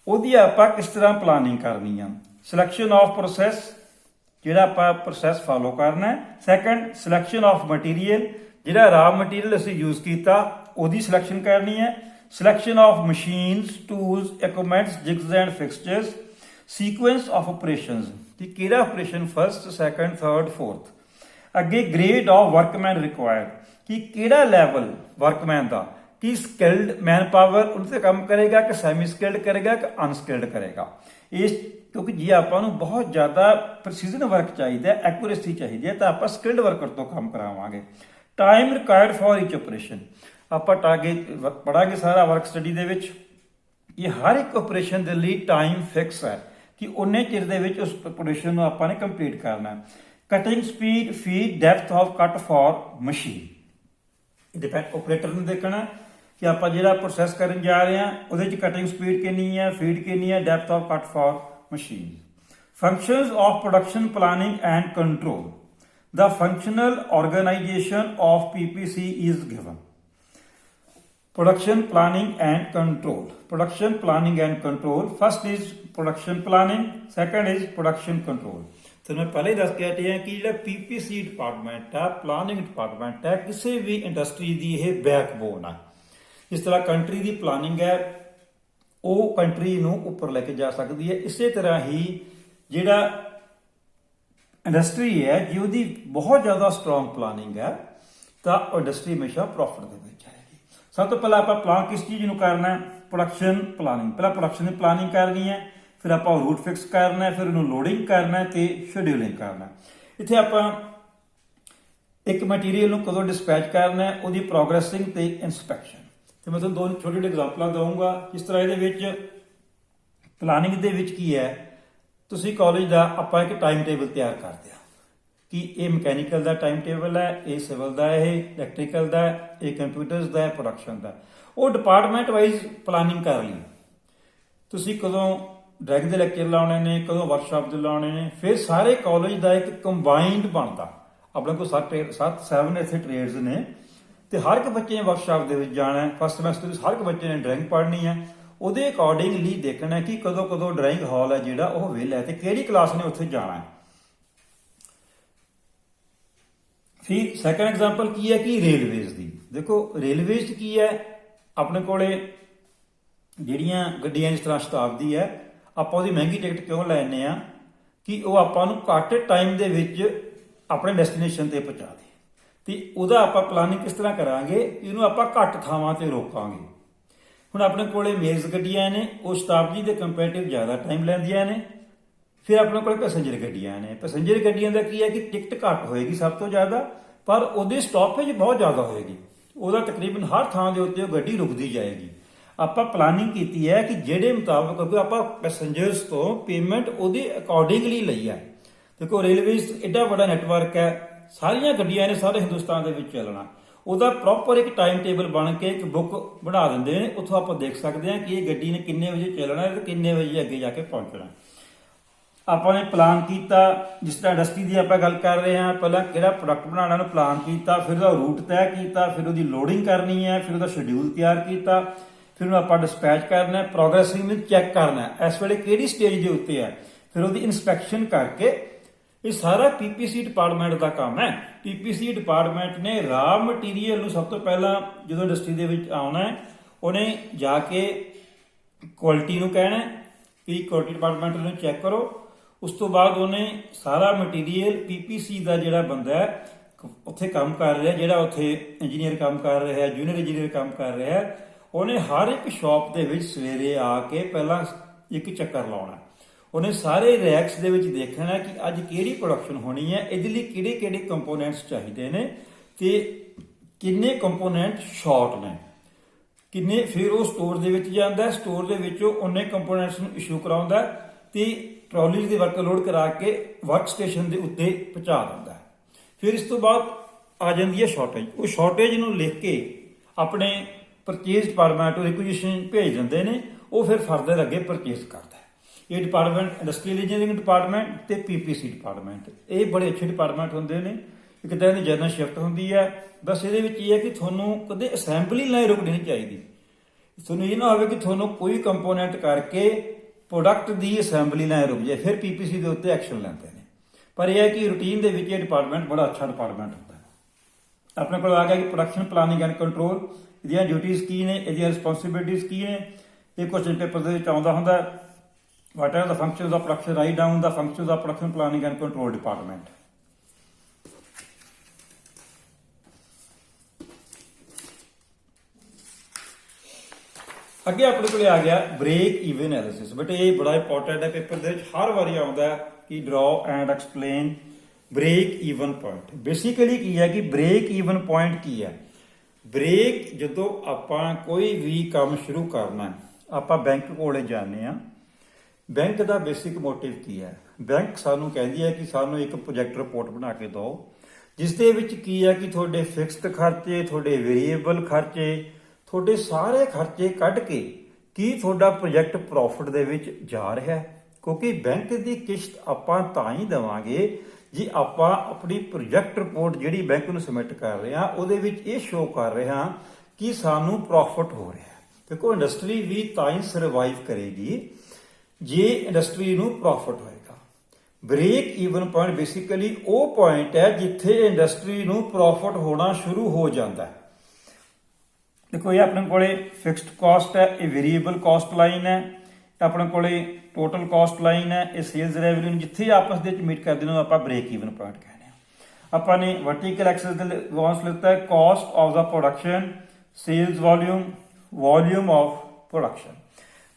ਉਹਦੀ ਆਪਾਂ ਕਿਸ ਤਰ੍ਹਾਂ ਪਲਾਨਿੰਗ ਕਰਨੀ ਆ। ਸਿਲੈਕਸ਼ਨ ਆਫ ਪ੍ਰੋਸੈਸ, ਜਿਹੜਾ ਆਪਾਂ ਪ੍ਰੋਸੈਸ ਫਾਲੋ ਕਰਨਾ ਹੈ। ਸੈਕੰਡ, ਸਿਲੈਕਸ਼ਨ ਆਫ ਮਟੀਰੀਅਲ, ਜਿਹੜਾ ਰਾ ਮਟੀਰੀਅਲ ਅਸੀਂ ਯੂਜ਼ ਕੀਤਾ ਉਹਦੀ ਸਿਲੈਕਸ਼ਨ ਕਰਨੀ ਹੈ। Selection of machines, tools, equipments, jigs and fixtures. Sequence of operations, ਕਿ ਕਿਹੜਾ operation first, second, third, fourth. ਅੱਗੇ ਗ੍ਰੇਡ ਆਫ ਵਰਕਮੈਨ ਰਿਕੁਆਇਰਡ, ਕਿ ਕਿਹੜਾ ਲੈਵਲ ਵਰਕਮੈਨ ਦਾ, ਕਿ ਸਕਿਲਡ ਮੈਨ ਪਾਵਰ ਉਹਦੇ ਤੇ ਕੰਮ ਕਰੇਗਾ ਕਿ ਸੈਮੀ ਸਕਿਲਡ ਕਰੇਗਾ ਕਿ ਅਨਸਕਿਲਡ ਕਰੇਗਾ। ਇਸ ਕਿਉਂਕਿ ਜੇ ਆਪਾਂ ਨੂੰ ਬਹੁਤ ਜ਼ਿਆਦਾ ਪ੍ਰੈਸੀਜਨ ਵਰਕ ਚਾਹੀਦਾ, ਐਕੂਰੇਸੀ ਚਾਹੀਦੀ ਹੈ, ਤਾਂ ਆਪਾਂ ਸਕਿਲਡ ਵਰਕਰ ਤੋਂ ਕੰਮ ਕਰਾਵਾਂਗੇ। ਟਾਈਮ ਰਿਕੁਆਇਰਡ ਫॉर ਈਚ ਆਪਰੇਸ਼ਨ, ਆਪਾਂ ਪੜਾਂਗੇ ਸਾਰਾ ਵਰਕ ਸਟੱਡੀ ਦੇ ਵਿੱਚ। ਇਹ ਹਰ ਇੱਕ ਆਪਰੇਸ਼ਨ ਦੇ ਲਈ ਟਾਈਮ ਫਿਕਸ ਹੈ ਕਿ ਉਹਨੇ ਚਿਰ ਦੇ ਵਿੱਚ ਉਸ ਆਪਰੇਸ਼ਨ ਨੂੰ ਆਪਾਂ ਨੇ ਕੰਪਲੀਟ ਕਰਨਾ ਹੈ। Cutting speed, feed, depth of ਕੱਟ ਫॉर ਮਸ਼ੀਨ। ਡਿਪੈਂਡ ਆਪਰੇਟਰ ਨੂੰ ਦੇਖਣਾ ਕਿ ਆਪਾਂ ਜਿਹੜਾ ਪ੍ਰੋਸੈਸ ਕਰਨ ਜਾ ਰਹੇ ਹਾਂ ਉਹਦੇ 'ਚ ਕਟਿੰਗ ਸਪੀਡ ਕਿੰਨੀ ਹੈ, ਫੀਡ ਕਿੰਨੀ ਹੈ, ਡੈਪਥ ਆਫ ਕੱਟ for machine. Functions of production planning and control, the functional organization of PPC is given. Production planning and control. Production planning and control. First is production planning, second is production control. तो मैं पहले ही दस के हटे हैं कि जो PPC डिपार्टमेंट है, प्लानिंग डिपार्टमेंट है, किसी भी इंडस्ट्री की यह बैकबोन है। जिस तरह कंट्री की प्लानिंग है वो कंट्री नूं उपर लेके जा सकती है, इसे तरह ही जिहड़ा इंडस्ट्री है जी ਉਹਦੀ बहुत ज़्यादा स्ट्रोंग प्लानिंग है तो इंडस्ट्री हमेशा प्रॉफिट ਦੇ ਵਿੱਚ ਆਏਗੀ। सब तो पहले ਆਪਾਂ प्लान किस चीज़ ਨੂੰ करना है, प्रोडक्शन प्लानिंग। पहला प्रोडक्शन की प्लानिंग करनी है, फिर आप रूट फिक्स करना है, फिर उन्होंने लोडिंग करना है तो शेड्यूलिंग करना है। इत्थे आप एक मटीरियल ਨੂੰ कदों डिस्पैच करना है, ਉਹਦੀ प्रोग्रेसिंग ਤੇ इंस्पैक्शन। तो मैं ਤੁਹਾਨੂੰ ਦੋ ਛੋਟੇ ਛੋਟੇ ਐਗਜ਼ਾਮਪਲਾਂ ਦਊਂਗਾ। ਇਸ ਤਰ੍ਹਾਂ ਇਹਦੇ ਵਿੱਚ ਪਲਾਨਿੰਗ ਦੇ ਵਿੱਚ ਕੀ ਹੈ, ਤੁਸੀਂ ਕਾਲਜ ਦਾ ਆਪਾਂ ਇੱਕ ਟਾਈਮ ਟੇਬਲ ਤਿਆਰ ਕਰਦੇ ਹਾਂ ਕਿ ਇਹ ਮਕੈਨੀਕਲ ਦਾ ਟਾਈਮ ਟੇਬਲ ਹੈ, ਇਹ ਸਿਵਲ ਦਾ, ਇਹ ਇਲੈਕਟ੍ਰੀਕਲ ਦਾ, ਇਹ ਕੰਪਿਊਟਰਸ ਦਾ, ਪ੍ਰੋਡਕਸ਼ਨ ਦਾ। ਉਹ ਡਿਪਾਰਟਮੈਂਟ ਵਾਈਜ਼ ਪਲਾਨਿੰਗ ਕਰ ਲਈ ਤੁਸੀਂ ਕਦੋਂ ਡਰਾਇੰਗ ਦੇ ਲੈਕਚਰ ਲਾਉਣੇ ਨੇ, ਕਦੋਂ ਵਰਕਸ਼ਾਪ ਦੇ ਲਾਉਣੇ ਨੇ, ਫਿਰ ਸਾਰੇ ਕਾਲਜ ਦਾ ਇੱਕ ਕੰਬਾਈਨਡ ਬਣਦਾ। ਆਪਣੇ ਕੋਲ 7 ਇੱਥੇ ਟ੍ਰੇਡਸ ਨੇ ਤੇ ਹਰ ਇੱਕ ਬੱਚੇ ਨੇ ਵਰਕਸ਼ਾਪ ਦੇ ਵਿੱਚ ਜਾਣਾ ਹੈ। ਫਸਟ ਸਮੈਸਟਰ ਵਿੱਚ ਹਰ ਇੱਕ ਬੱਚੇ ਨੇ ਡਰਾਇੰਗ ਪੜ੍ਹਨੀ ਹੈ। ਉਹਦੇ ਅਕੋਰਡਿੰਗਲੀ ਦੇਖਣਾ ਕਿ ਕਦੋਂ ਕਦੋਂ ਡਰਾਇੰਗ ਹਾਲ ਹੈ ਜਿਹੜਾ ਉਹ ਵਿਹਲਾ ਹੈ ਤੇ ਕਿਹੜੀ ਕਲਾਸ ਨੇ ਉੱਥੇ ਜਾਣਾ ਹੈ। ਫਿਰ ਸੈਕੰਡ ਐਗਜ਼ਾਮਪਲ ਕੀ ਹੈ ਕਿ ਰੇਲਵੇਜ਼ ਦੀ। ਦੇਖੋ ਰੇਲਵੇਜ਼ 'ਚ ਕੀ ਹੈ, ਆਪਣੇ ਕੋਲੇ ਜਿਹੜੀਆਂ ਗੱਡੀਆਂ ਜਿਸ ਤਰ੍ਹਾਂ ਸ਼ਤਾਬਦੀ ਹੈ, ਆਪਾਂ ਉਹਦੀ ਮਹਿੰਗੀ ਟਿਕਟ ਕਿਉਂ ਲੈਂਦੇ ਆ ਕਿ ਉਹ ਆਪਾਂ ਨੂੰ ਘੱਟ ਟਾਈਮ ਦੇ ਵਿੱਚ ਆਪਣੇ ਡੈਸਟੀਨੇਸ਼ਨ ਤੇ ਪਹੁੰਚਾ ਦੇ। ਤੇ ਉਹਦਾ ਆਪਾਂ ਪਲਾਨਿੰਗ ਕਿਸ ਤਰ੍ਹਾਂ ਕਰਾਂਗੇ, ਇਹਨੂੰ ਆਪਾਂ ਘੱਟ ਥਾਵਾਂ ਤੇ ਰੋਕਾਂਗੇ। ਹੁਣ ਆਪਣੇ ਕੋਲੇ ਮੇਲਸ ਗੱਡੀਆਂ ਨੇ, ਉਹ ਸ਼ਤਾਬਦੀ ਦੇ ਕੰਪੈਰੀਟਿਵ ਜ਼ਿਆਦਾ ਟਾਈਮ ਲੈਂਦੀਆਂ ਨੇ। ਫਿਰ ਆਪਣੇ ਕੋਲ ਪੈਸੇਂਜਰ ਗੱਡੀਆਂ ਨੇ। ਪੈਸੇਂਜਰ ਗੱਡੀਆਂ ਦਾ ਕੀ ਹੈ ਕਿ ਟਿਕਟ ਘੱਟ ਹੋਏਗੀ ਸਭ ਤੋਂ ਜ਼ਿਆਦਾ, ਪਰ ਉਹਦੀ ਸਟਾਪੇਜ ਬਹੁਤ ਜ਼ਿਆਦਾ ਹੋਏਗੀ। ਉਹਦਾ ਤਕਰੀਬਨ ਹਰ ਥਾਂ ਦੇ ਉੱਤੇ ਉਹ ਗੱਡੀ ਰੁਕਦੀ ਜਾਏਗੀ। ਆਪਾਂ ਪਲਾਨਿੰਗ ਕੀਤੀ ਹੈ ਕਿ ਜਿਹੜੇ ਮੁਤਾਬਕ ਕਿਉਂਕਿ ਆਪਾਂ ਪੈਸੇਂਜਰਸ ਤੋਂ ਪੇਮੈਂਟ ਉਹਦੇ ਅਕੋਰਡਿੰਗਲੀ ਲਈ ਹੈ। ਦੇਖੋ ਰੇਲਵੇਜ਼ ਐਡਾ ਵੱਡਾ ਨੈਟਵਰਕ ਹੈ, ਸਾਰੀਆਂ ਗੱਡੀਆਂ ਨੇ ਸਾਰੇ ਹਿੰਦੁਸਤਾਨ ਦੇ ਵਿੱਚ ਚੱਲਣਾ। ਉਹਦਾ ਪ੍ਰੋਪਰ ਇੱਕ ਟਾਈਮ ਟੇਬਲ ਬਣ ਕੇ ਇੱਕ ਬੁੱਕ ਬਣਾ ਦਿੰਦੇ ਨੇ। ਉੱਥੋਂ ਆਪਾਂ ਦੇਖ ਸਕਦੇ ਹਾਂ ਕਿ ਇਹ ਗੱਡੀ ਨੇ ਕਿੰਨੇ ਵਜੇ ਚੱਲਣਾ ਤੇ ਕਿੰਨੇ ਵਜੇ ਅੱਗੇ ਜਾ ਕੇ ਪਹੁੰਚਣਾ। ਆਪਾਂ ਨੇ ਪਲਾਨ ਕੀਤਾ, ਜਿਸ ਤਰ੍ਹਾਂ ਇੰਡਸਟਰੀ ਦੀ ਆਪਾਂ ਗੱਲ ਕਰ ਰਹੇ ਹਾਂ, ਪਹਿਲਾਂ ਕਿਹੜਾ ਪ੍ਰੋਡਕਟ ਬਣਾਉਣਾ ਨੂੰ ਪਲਾਨ ਕੀਤਾ, ਫਿਰ ਉਹਦਾ ਰੂਟ ਤੈਅ ਕੀਤਾ, ਫਿਰ ਉਹਦੀ ਲੋਡਿੰਗ ਕਰਨੀ ਹੈ, ਫਿਰ ਉਹਦਾ ਸ਼ਡਿਊਲ ਤਿਆਰ ਕੀਤਾ, ਫਿਰ ਉਹਨੂੰ ਆਪਾਂ ਡਿਸਪੈਚ ਕਰਨਾ, ਪ੍ਰੋਗਰੈਸਿੰਗ ਨੂੰ ਚੈੱਕ ਕਰਨਾ ਇਸ ਵੇਲੇ ਕਿਹੜੀ ਸਟੇਜ ਦੇ ਉੱਤੇ ਹੈ, ਫਿਰ ਉਹਦੀ ਇਨਸਪੈਕਸ਼ਨ ਕਰਕੇ। ਇਹ ਸਾਰਾ ਪੀਪੀਸੀ ਡਿਪਾਰਟਮੈਂਟ ਦਾ ਕੰਮ ਹੈ। ਪੀਪੀਸੀ ਡਿਪਾਰਟਮੈਂਟ ਨੇ ਰਾ ਮਟੀਰੀਅਲ ਨੂੰ ਸਭ ਤੋਂ ਪਹਿਲਾਂ ਜਦੋਂ ਇੰਡਸਟਰੀ ਦੇ ਵਿੱਚ ਆਉਣਾ ਹੈ, ਉਹਨੇ ਜਾ ਕੇ ਕੁਆਲਿਟੀ ਨੂੰ ਕਹਿਣਾ ਕਿ ਕੁਆਲਿਟੀ ਡਿਪਾਰਟਮੈਂਟ ਨੂੰ ਚੈੱਕ ਕਰੋ। ਉਸ ਤੋਂ ਬਾਅਦ ਉਹਨੇ ਸਾਰਾ ਮਟੀਰੀਅਲ ਪੀਪੀਸੀ ਦਾ ਜਿਹੜਾ ਬੰਦਾ ਹੈ ਉੱਥੇ ਕੰਮ ਕਰ ਰਿਹਾ, ਜਿਹੜਾ ਉੱਥੇ ਇੰਜੀਨੀਅਰ ਕੰਮ ਕਰ ਰਿਹਾ, ਜੂਨੀਅਰ ਇੰਜੀਨੀਅਰ ਕੰਮ ਕਰ ਰਿਹਾ, ਉਹਨੇ ਹਰ ਇੱਕ ਸ਼ਾਪ ਦੇ ਵਿੱਚ ਸਵੇਰੇ ਆ ਕੇ ਪਹਿਲਾਂ ਇੱਕ ਚੱਕਰ ਲਾਉਣਾ। ਉਹਨੇ ਸਾਰੇ ਰੈਕਸ ਦੇ ਵਿੱਚ ਦੇਖਣਾ ਕਿ ਅੱਜ ਕਿਹੜੀ ਪ੍ਰੋਡਕਸ਼ਨ ਹੋਣੀ ਹੈ, ਇਹਦੇ ਲਈ ਕਿਹੜੇ ਕਿਹੜੇ ਕੰਪੋਨੈਂਟਸ ਚਾਹੀਦੇ ਨੇ ਤੇ ਕਿੰਨੇ ਕੰਪੋਨੈਂਟ ਸ਼ਾਰਟ ਨੇ ਕਿੰਨੇ। ਫਿਰ ਉਹ ਸਟੋਰ ਦੇ ਵਿੱਚ ਜਾਂਦਾ, ਸਟੋਰ ਦੇ ਵਿੱਚੋਂ ਉਹਨੇ ਕੰਪੋਨੈਂਟਸ ਨੂੰ ਇਸ਼ੂ ਕਰਾਉਂਦਾ ਤੇ ਟਰਾਲੀਜ਼ ਦੇ ਵਰਕ ਲੋਡ ਕਰਾ ਕੇ ਵਰਕ ਸਟੇਸ਼ਨ ਦੇ ਉੱਤੇ ਪਹੁੰਚਾ ਦਿੰਦਾ। ਫਿਰ ਇਸ ਤੋਂ ਬਾਅਦ ਆ ਜਾਂਦੀ ਹੈ ਸ਼ਾਰਟੇਜ। ਉਹ ਸ਼ਾਰਟੇਜ ਨੂੰ ਲਿਖ ਕੇ ਆਪਣੇ ਪਰਚੇਜ਼ ਡਿਪਾਰਟਮੈਂਟ ਰਿਕੁਜੀਸ਼ਨ ਭੇਜ ਦਿੰਦੇ ਨੇ, ਉਹ ਫਿਰ ਫਰਦਰ ਅੱਗੇ ਪਰਚੇਜ਼ ਕਰਦਾ। ਇਹ ਡਿਪਾਰਟਮੈਂਟ ਇੰਡਸਟਰੀਅਲ ਇੰਜੀਨੀਅਰਿੰਗ ਡਿਪਾਰਟਮੈਂਟ ਤੇ ਪੀਪੀਸੀ ਡਿਪਾਰਟਮੈਂਟ, ਇਹ ਬੜੇ ਅੱਛੇ ਡਿਪਾਰਟਮੈਂਟ ਹੁੰਦੇ ਨੇ। ਇੱਕ ਤਾਂ ਇਹਦੀ ਜਨਰਲ ਸ਼ਿਫਟ ਹੁੰਦੀ ਹੈ। ਬਸ ਇਹਦੇ ਵਿੱਚ ਇਹ ਹੈ ਕਿ ਤੁਹਾਨੂੰ ਕਦੇ ਅਸੈਂਬਲੀ ਲਾਈਨ ਰੁਕਣੀ ਨਹੀਂ ਚਾਹੀਦੀ। ਤੁਹਾਨੂੰ ਇਹ ਨਾ ਹੋਵੇ ਕਿ ਤੁਹਾਨੂੰ ਕੋਈ ਕੰਪੋਨੈਂਟ ਕਰਕੇ ਪ੍ਰੋਡਕਟ ਦੀ ਅਸੈਂਬਲੀ ਲਾਈਨ ਰੁਕ ਜਾਏ, ਫਿਰ ਪੀਪੀਸੀ ਦੇ ਉੱਤੇ ਐਕਸ਼ਨ ਲੈਂਦੇ ਨੇ। ਪਰ ਇਹ ਹੈ ਕਿ ਰੂਟੀਨ ਦੇ ਵਿੱਚ ਇਹ ਡਿਪਾਰਟਮੈਂਟ ਬੜਾ ਅੱਛਾ ਡਿਪਾਰਟਮੈਂਟ ਹੁੰਦਾ ਹੈ। ਆਪਣੇ ਕੋਲ ਆ ਗਿਆ ਕਿ ਪ੍ਰੋਡਕਸ਼ਨ ਪਲਾਨਿੰਗ ਐਂਡ ਕੰਟਰੋਲ, ਇਹਦੀਆਂ ਡਿਊਟੀਜ਼ ਕੀ ਨੇ, ਇਹਦੀਆਂ ਰਿਸਪੌਂਸਿਬਿਲਿਟੀਜ਼ ਕੀ ਨੇ। ਇਹ ਕੁਐਸਚਨ ਪੇਪਰ ਦੇ ਵਿੱਚ ਆਉਂਦਾ ਹੁੰਦਾ। What are the functions of production, right down the functions of production planning and control department. ਅੱਗੇ ਆਪਣੇ ਕੋਲ ਆ ਗਿਆ ਬ੍ਰੇਕ ਈਵਨ ਐਨਾਲਿਸਿਸ। ਬਟ ਇਹ ਬੜਾ ਇੰਪੋਰਟੈਂਟ ਹੈ, ਪੇਪਰ ਦੇ ਵਿੱਚ ਹਰ ਵਾਰੀ ਆਉਂਦਾ ਕਿ draw and explain break even point. Basically ਕੀ ਹੈ ਕਿ ਬ੍ਰੇਕ ਈਵਨ ਪੁਆਇੰਟ ਕੀ ਹੈ। ਬ੍ਰੇਕ ਜਦੋਂ ਆਪਾਂ ਕੋਈ ਵੀ ਕੰਮ ਸ਼ੁਰੂ ਕਰਨਾ, ਆਪਾਂ ਬੈਂਕ ਕੋਲੇ ਜਾਂਦੇ ਆ। ਬੈਂਕ ਦਾ ਬੇਸਿਕ ਮੋਟਿਵ ਕੀ ਹੈ? ਬੈਂਕ ਸਾਨੂੰ ਕਹਿੰਦੀ ਹੈ ਕਿ ਸਾਨੂੰ ਇੱਕ ਪ੍ਰੋਜੈਕਟ ਰਿਪੋਰਟ ਬਣਾ ਕੇ ਦਿਓ, ਜਿਸ ਦੇ ਵਿੱਚ ਕੀ ਹੈ ਕਿ ਤੁਹਾਡੇ ਫਿਕਸਡ ਖਰਚੇ, ਤੁਹਾਡੇ ਵੇਰੀਏਬਲ ਖਰਚੇ, ਤੁਹਾਡੇ ਸਾਰੇ ਖਰਚੇ ਕੱਢ ਕੇ ਕੀ ਤੁਹਾਡਾ ਪ੍ਰੋਜੈਕਟ ਪ੍ਰੋਫਿਟ ਦੇ ਵਿੱਚ ਜਾ ਰਿਹਾ ਹੈ। ਕਿਉਂਕਿ ਬੈਂਕ ਦੀ ਕਿਸ਼ਤ ਆਪਾਂ ਤਾਂ ਹੀ ਦੇਵਾਂਗੇ ਜੇ ਆਪਾਂ ਆਪਣੀ ਪ੍ਰੋਜੈਕਟ ਰਿਪੋਰਟ ਜਿਹੜੀ ਬੈਂਕ ਨੂੰ ਸਬਮਿਟ ਕਰ ਰਹੇ ਹਾਂ ਉਹਦੇ ਵਿੱਚ ਇਹ ਸ਼ੋ ਕਰ ਰਹੇ ਹਾਂ ਕਿ ਸਾਨੂੰ ਪ੍ਰੋਫਿਟ ਹੋ ਰਿਹਾ ਹੈ। ਦੇਖੋ ਇੰਡਸਟਰੀ ਵੀ ਤਾਂ ਹੀ ਸਰਵਾਈਵ ਕਰੇਗੀ ਜੇ ਇੰਡਸਟਰੀ ਨੂੰ ਪ੍ਰੋਫਿਟ ਹੋਏਗਾ। ਬ੍ਰੇਕ ਈਵਨ ਪੁਆਇੰਟ ਬੇਸਿਕਲੀ ਉਹ ਪੁਆਇੰਟ ਹੈ ਜਿੱਥੇ ਇੰਡਸਟਰੀ ਨੂੰ ਪ੍ਰੋਫਿਟ ਹੋਣਾ ਸ਼ੁਰੂ ਹੋ ਜਾਂਦਾ ਹੈ। ਦੇਖੋ ਇਹ ਆਪਣੇ ਕੋਲੇ ਫਿਕਸਡ ਕਾਸਟ ਹੈ, ਇਹ ਵੇਰੀਏਬਲ ਕਾਸਟ ਲਾਈਨ ਹੈ, ਆਪਣੇ ਕੋਲੇ ਟੋਟਲ ਕਾਸਟ ਲਾਈਨ ਹੈ, ਇਹ ਸੇਲਸ ਰੈਵਨਿਊ ਨੂੰ ਜਿੱਥੇ ਆਪਸ ਦੇ ਵਿੱਚ ਮੀਟ ਕਰਦੇ ਨੇ ਆਪਾਂ ਬ੍ਰੇਕ ਈਵਨ ਪੁਆਇੰਟ ਕਹਿੰਦੇ ਹਾਂ। ਆਪਾਂ ਨੇ ਵਰਟੀਕਲ ਐਕਸਿਸ ਦੇ ਵਾਂਸ ਲਿੱਤਾ ਹੈ caste of the production, sales volume, volume of production.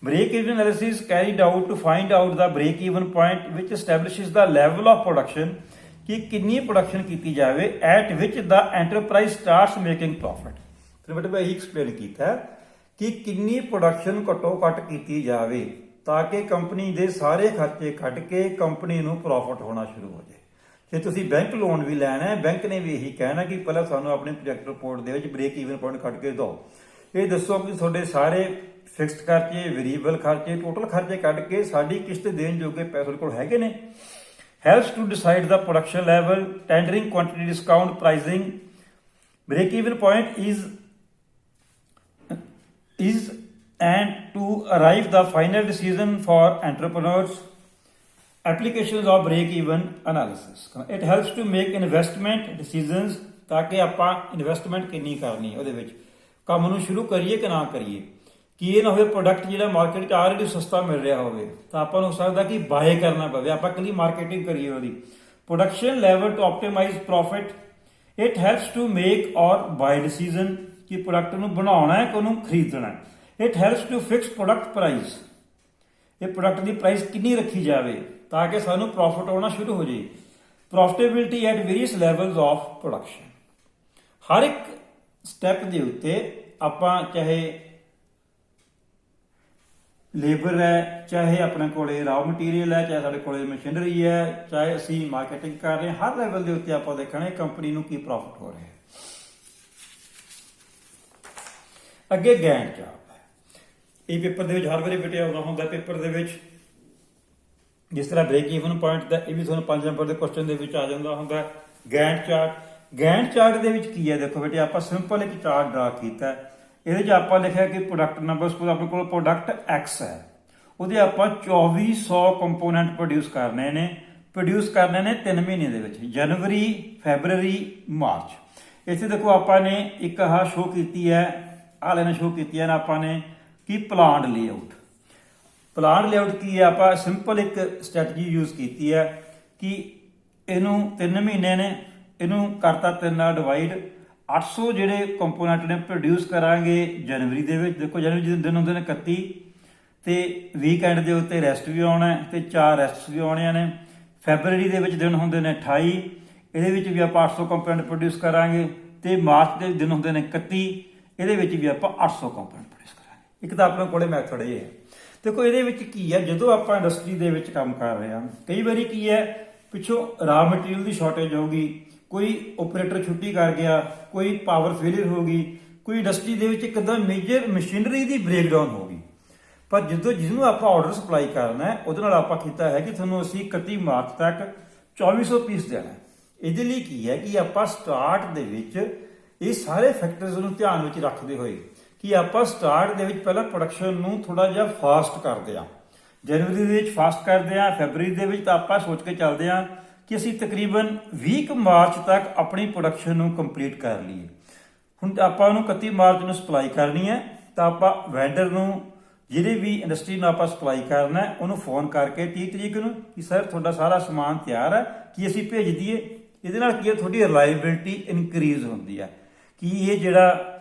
Break even analysis carried out to find out the break even point which establishes the level of production कि कितनी प्रोडक्शन की जाए at which the enterprise starts making profit। फिर मतलब यही एक्सप्लेन किया कि कितनी प्रोडक्शन घटो घट की जाए ताकि कंपनी दे सारे खर्चे कट के कंपनी नूं प्रॉफिट होना शुरू हो जाए। जे तुसीं बैंक लोन भी लैना है, बैंक ने भी यही कहना कि पहले सानूं अपने प्रोजेक्ट रिपोर्ट दे विच ब्रेक ईवन पॉइंट कट के दो। ये दसो कि तुहाडे सारे ਫਿਕਸਡ ਖਰਚੇ, ਵੇਰੀਏਬਲ ਖਰਚੇ, ਟੋਟਲ ਖਰਚੇ ਕੱਢ ਕੇ ਸਾਡੀ ਕਿਸ਼ਤ ਦੇਣ ਜੋਗੇ ਪੈਸੇ ਉਹਦੇ ਕੋਲ ਹੈਗੇ ਨੇ। ਹੈਲਪਸ ਟੂ ਡਿਸਾਈਡ ਦਾ production level, tendering, quantity, discount, pricing, break even point is and to arrive the final decision for entrepreneurs. Applications of break even analysis, it helps to make investment decisions ਤਾਂ ਕਿ ਆਪਾਂ ਇਨਵੈਸਟਮੈਂਟ ਕਿੰਨੀ ਕਰਨੀ ਹੈ ਉਹਦੇ ਵਿੱਚ, ਕੰਮ ਨੂੰ ਸ਼ੁਰੂ ਕਰੀਏ ਕਿ ਨਾ ਕਰੀਏ, ਕਿ ਇਹ ਨਾ ਹੋਵੇ ਪ੍ਰੋਡਕਟ ਜਿਹੜਾ ਮਾਰਕੀਟ 'ਚ ਆਲਰੇਡੀ ਸਸਤਾ ਮਿਲ ਰਿਹਾ ਹੋਵੇ ਤਾਂ ਆਪਾਂ ਨੂੰ ਹੋ ਸਕਦਾ ਕਿ ਬਾਏ ਕਰਨਾ ਪਵੇ, ਆਪਾਂ ਇਕੱਲੀ ਮਾਰਕੀਟਿੰਗ ਕਰੀਏ ਉਹਦੀ। Production level to optimise profit, it helps to make or buy decision ਕਿ ਪ੍ਰੋਡਕਟ ਨੂੰ ਬਣਾਉਣਾ ਹੈ ਕਿ ਉਹਨੂੰ ਖਰੀਦਣਾ ਹੈ। It helps to fix product price, ਇਹ ਪ੍ਰੋਡਕਟ ਦੀ ਪ੍ਰਾਈਸ ਕਿੰਨੀ ਰੱਖੀ ਜਾਵੇ ਤਾਂ ਕਿ ਸਾਨੂੰ ਪ੍ਰੋਫਿਟ ਆਉਣਾ ਸ਼ੁਰੂ ਹੋ ਜਾਏ। Profitability at various levels of production, ਹਰ ਇੱਕ ਸਟੈਪ ਦੇ ਉੱਤੇ ਆਪਾਂ ਚਾਹੇ ਲੇਬਰ ਹੈ, ਚਾਹੇ ਆਪਣੇ ਕੋਲੇ ਰਾਅ ਮਟੀਰੀਅਲ ਹੈ, ਚਾਹੇ ਸਾਡੇ ਕੋਲੇ ਮਸ਼ੀਨਰੀ ਹੈ, ਚਾਹੇ ਅਸੀਂ ਮਾਰਕੀਟਿੰਗ ਕਰ ਰਹੇ ਹਾਂ, ਹਰ ਲੈਵਲ ਦੇ ਉੱਤੇ ਆਪਾਂ ਦੇਖਣਾ ਕੰਪਨੀ ਨੂੰ ਕੀ ਪ੍ਰੋਫਿਟ ਹੋ ਰਿਹਾ ਹੈ। ਅੱਗੇ ਗੈਂਟ ਚਾਰਟ ਹੈ, ਇਹ ਪੇਪਰ ਦੇ ਵਿੱਚ ਹਰ ਵਾਰੀ ਬਿਟਿਆ ਆਉਂਦਾ ਹੁੰਦਾ ਪੇਪਰ ਦੇ ਵਿੱਚ, ਜਿਸ ਤਰ੍ਹਾਂ ਬ੍ਰੇਕ ਈਵਨ ਪੁਆਇੰਟ ਦਾ ਇਹ ਵੀ ਤੁਹਾਨੂੰ 5 ਨੰਬਰ ਦੇ ਕੁਐਸਚਨ ਦੇ ਵਿੱਚ ਆ ਜਾਂਦਾ ਹੁੰਦਾ। ਗੈਂਟ ਚਾਰਟ, ਗੈਂਟ ਚਾਰਟ ਦੇ ਵਿੱਚ ਕੀ ਹੈ ਦੇਖੋ ਬੇਟੇ, ਆਪਾਂ ਸਿੰਪਲ ਇੱਕ ਚਾਰਟ ਡਰਾ ਕੀਤਾ, ਇਹਦੇ 'ਚ ਆਪਾਂ ਲਿਖਿਆ ਕਿ ਪ੍ਰੋਡਕਟ ਨੰਬਰ, ਸਪੋਜ਼ ਆਪਣੇ ਕੋਲ ਪ੍ਰੋਡਕਟ X ਹੈ, ਉਹਦੇ ਆਪਾਂ 2400 ਕੰਪੋਨੈਂਟ ਪ੍ਰੋਡਿਊਸ ਕਰਨੇ ਨੇ 3 ਮਹੀਨੇ ਦੇ ਵਿੱਚ, ਜਨਵਰੀ, ਫੈਬਰਰੀ, ਮਾਰਚ। ਇੱਥੇ ਦੇਖੋ ਆਪਾਂ ਨੇ ਇੱਕ ਆਹ ਸ਼ੋ ਕੀਤੀ ਹੈ, ਆਹ ਲਾਈਨਾਂ ਸ਼ੋ ਕੀਤੀਆਂ ਨੇ ਆਪਾਂ ਨੇ ਕਿ ਪਲਾਂਟ ਲੇਆਊਟ। ਪਲਾਂਟ ਲੇਆਊਟ ਕੀ ਹੈ, ਆਪਾਂ ਸਿੰਪਲ ਇੱਕ ਸਟ੍ਰੈਟਜੀ ਯੂਜ਼ ਕੀਤੀ ਹੈ ਕਿ ਇਹਨੂੰ 3 ਮਹੀਨੇ ਨੇ, ਇਹਨੂੰ ਕਰਤਾ 3 ਨਾਲ ਡਿਵਾਈਡ, 800 ਜਿਹੜੇ ਕੰਪੋਨੈਂਟ ਨੇ ਪ੍ਰੋਡਿਊਸ ਕਰਾਂਗੇ ਜਨਵਰੀ ਦੇ ਵਿੱਚ। ਦੇਖੋ ਜਨਵਰੀ ਦੇ ਦਿਨ ਹੁੰਦੇ ਨੇ 31 ਤੇ ਵੀਕਐਂਡ ਦੇ ਉੱਤੇ ਰੈਸਟ ਵੀ ਆਉਣਾ ਤੇ 4 ਰੈਸਟਸ ਵੀ ਆਉਣੀਆਂ ਨੇ। ਫੈਬਰਰੀ ਦੇ ਵਿੱਚ ਦਿਨ ਹੁੰਦੇ ਨੇ 28, ਇਹਦੇ ਵਿੱਚ ਵੀ ਆਪਾਂ 800 ਕੰਪੋਨੈਂਟ ਪ੍ਰੋਡਿਊਸ ਕਰਾਂਗੇ ਤੇ ਮਾਰਚ ਦੇ ਦਿਨ ਹੁੰਦੇ ਨੇ 31, ਇਹਦੇ ਵਿੱਚ ਵੀ ਆਪਾਂ 800 ਕੰਪੋਨੈਂਟ ਪ੍ਰੋਡਿਊਸ ਕਰਾਂਗੇ। ਇੱਕ ਤਾਂ ਆਪਣੇ ਕੋਲੇ ਮੈਥਡ ਇਹ ਹੈ। ਦੇਖੋ ਇਹਦੇ ਵਿੱਚ ਕੀ ਹੈ, ਜਦੋਂ ਆਪਾਂ ਇੰਡਸਟਰੀ ਦੇ ਵਿੱਚ ਕੰਮ ਕਰ ਰਹੇ ਹਾਂ, ਕਈ ਵਾਰੀ ਕੀ ਹੈ ਪਿੱਛੋਂ ਰਾਅ ਮਟੀਰੀਅਲ ਦੀ ਸ਼ਾਰਟੇਜ ਹੋਊਗੀ, ਕੋਈ ਆਪਰੇਟਰ ਛੁੱਟੀ ਕਰ ਗਿਆ, ਕੋਈ ਪਾਵਰ ਫੇਲਿਅਰ ਹੋ ਗਈ, ਕੋਈ ਇੰਡਸਟਰੀ ਦੇ ਵਿੱਚ ਇੱਕਦਮ ਮੇਜਰ ਮਸ਼ੀਨਰੀ ਦੀ ਬ੍ਰੇਕਡਾਊਨ ਹੋ ਗਈ। ਪਰ ਜਦੋਂ ਜਿਹਨੂੰ ਆਪਾਂ ਆਰਡਰ ਸਪਲਾਈ ਕਰਨਾ ਹੈ, ਉਹਦੇ ਨਾਲ ਆਪਾਂ ਕੀਤਾ ਹੈ ਕਿ ਤੁਹਾਨੂੰ ਅਸੀਂ 31 ਮਾਰਚ ਤੱਕ 2400 ਪੀਸ ਦੇਣਾ। ਇਹਦੇ ਲਈ ਕੀ ਹੈ ਕਿ ਆਪਾਂ ਸਟਾਰਟ ਦੇ ਵਿੱਚ ਇਹ ਸਾਰੇ ਫੈਕਟਰਸ ਨੂੰ ਧਿਆਨ ਵਿੱਚ ਰੱਖਦੇ ਹੋਏ ਕਿ ਆਪਾਂ ਸਟਾਰਟ ਦੇ ਵਿੱਚ ਪਹਿਲਾਂ ਪ੍ਰੋਡਕਸ਼ਨ ਨੂੰ ਥੋੜਾ ਜਿਹਾ ਫਾਸਟ ਕਰਦੇ ਹਾਂ, ਜਨਵਰੀ ਦੇ ਵਿੱਚ ਫਾਸਟ ਕਰਦੇ ਹਾਂ, ਫੈਬਰਰੀ ਦੇ ਵਿੱਚ ਤਾਂ ਆਪਾਂ ਸੋਚ ਕੇ ਚੱਲਦੇ ਹਾਂ ਕਿ ਅਸੀਂ ਤਕਰੀਬਨ 20 ਮਾਰਚ ਤੱਕ ਆਪਣੀ ਪ੍ਰੋਡਕਸ਼ਨ ਨੂੰ ਕੰਪਲੀਟ ਕਰ ਲਈਏ। ਹੁਣ ਆਪਾਂ ਉਹਨੂੰ 31 ਮਾਰਚ ਨੂੰ ਸਪਲਾਈ ਕਰਨੀ ਹੈ ਤਾਂ ਆਪਾਂ ਵੈਂਡਰ ਨੂੰ, ਜਿਹੜੇ ਵੀ ਇੰਡਸਟਰੀ ਨੂੰ ਆਪਾਂ ਸਪਲਾਈ ਕਰਨਾ ਹੈ, ਉਹਨੂੰ ਫੋਨ ਕਰਕੇ 30 ਤਰੀਕ ਨੂੰ ਕਿ ਸਰ ਤੁਹਾਡਾ ਸਾਰਾ ਸਮਾਨ ਤਿਆਰ ਹੈ ਕਿ ਅਸੀਂ ਭੇਜ ਦਈਏ। ਇਹਦੇ ਨਾਲ ਕੀ ਹੈ, ਤੁਹਾਡੀ ਰਿਲਾਇਬਿਲਿਟੀ ਇਨਕਰੀਜ਼ ਹੁੰਦੀ ਹੈ ਕਿ ਇਹ ਜਿਹੜਾ